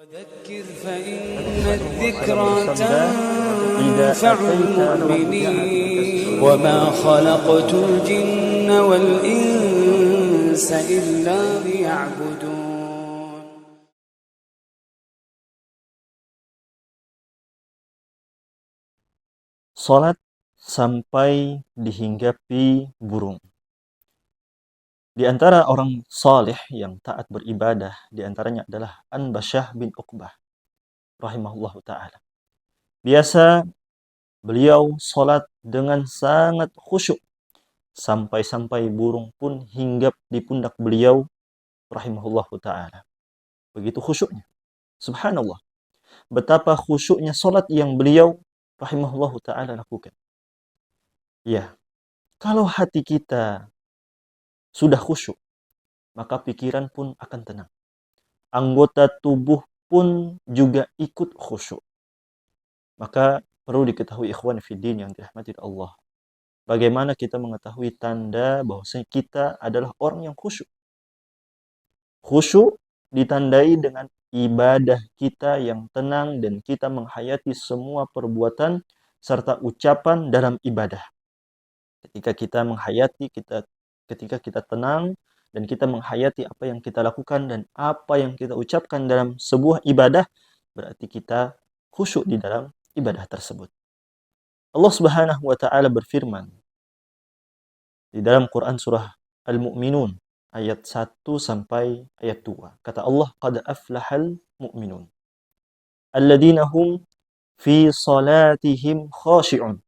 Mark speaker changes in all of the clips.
Speaker 1: وذكر فإن الذكرى تنفع المؤمنين وما خلقت الجن والإنس إلا ليعبدون.
Speaker 2: Salat sampai dihinggapi burung. Di antara orang saleh yang taat beribadah, di antaranya adalah Anbashah bin Uqbah, rahimahullahu ta'ala. Biasa beliau salat dengan sangat khusyuk, sampai-sampai burung pun hinggap di pundak beliau, rahimahullahu ta'ala. Begitu khusyuknya. Subhanallah. Betapa khusyuknya salat yang beliau, rahimahullahu ta'ala, lakukan. Ya, kalau hati kita sudah khusyuk, maka pikiran pun akan tenang. Anggota tubuh pun juga ikut khusyuk. Maka perlu diketahui ikhwan fiddin yang dirahmati Allah. Bagaimana kita mengetahui tanda bahwasanya kita adalah orang yang khusyuk? Khusyuk ditandai dengan ibadah kita yang tenang dan kita menghayati semua perbuatan serta ucapan dalam ibadah. Ketika kita menghayati, ketika kita tenang dan kita menghayati apa yang kita lakukan dan apa yang kita ucapkan dalam sebuah ibadah, berarti kita khusyuk di dalam ibadah tersebut. Allah Subhanahu wa taala berfirman di dalam Quran surah Al-Mu'minun ayat 1 sampai ayat 2. Kata Allah, "Qad aflahal mu'minun alladzina hum fi salatihim khashi'un."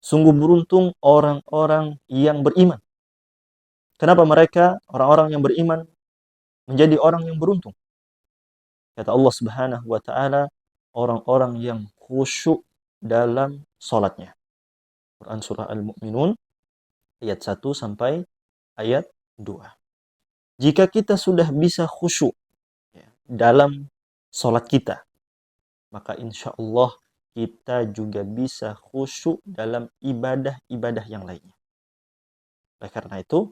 Speaker 2: Sungguh beruntung orang-orang yang beriman. Kenapa mereka, orang-orang yang beriman, menjadi orang yang beruntung? Kata Allah Subhanahu wa taala, orang-orang yang khusyuk dalam salatnya. Quran surah Al-Mu'minun ayat 1 sampai ayat 2. Jika kita sudah bisa khusyuk dalam salat kita, maka insya Allah kita juga bisa khusyuk dalam ibadah-ibadah yang lainnya. Oleh karena itu,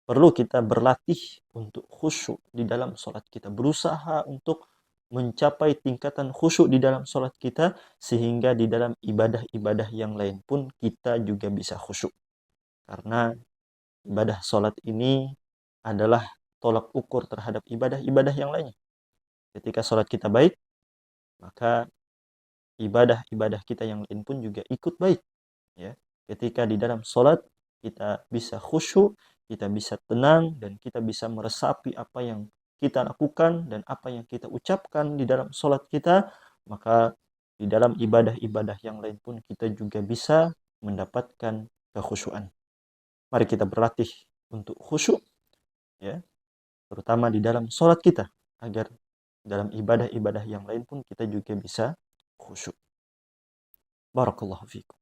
Speaker 2: perlu kita berlatih untuk khusyuk di dalam salat kita. Berusaha untuk mencapai tingkatan khusyuk di dalam salat kita, sehingga di dalam ibadah-ibadah yang lain pun kita juga bisa khusyuk. Karena ibadah salat ini adalah tolak ukur terhadap ibadah-ibadah yang lainnya. Ketika salat kita baik, maka ibadah-ibadah kita yang lain pun juga ikut baik. Ya. Ketika di dalam salat kita bisa khusyuk, kita bisa tenang, dan kita bisa meresapi apa yang kita lakukan dan apa yang kita ucapkan di dalam salat kita, maka di dalam ibadah-ibadah yang lain pun kita juga bisa mendapatkan kekhusyuan. Mari kita berlatih untuk khusyuk, ya, terutama di dalam salat kita, agar dalam ibadah-ibadah yang lain pun kita juga bisa khusyuk. Barakallahu fiikum.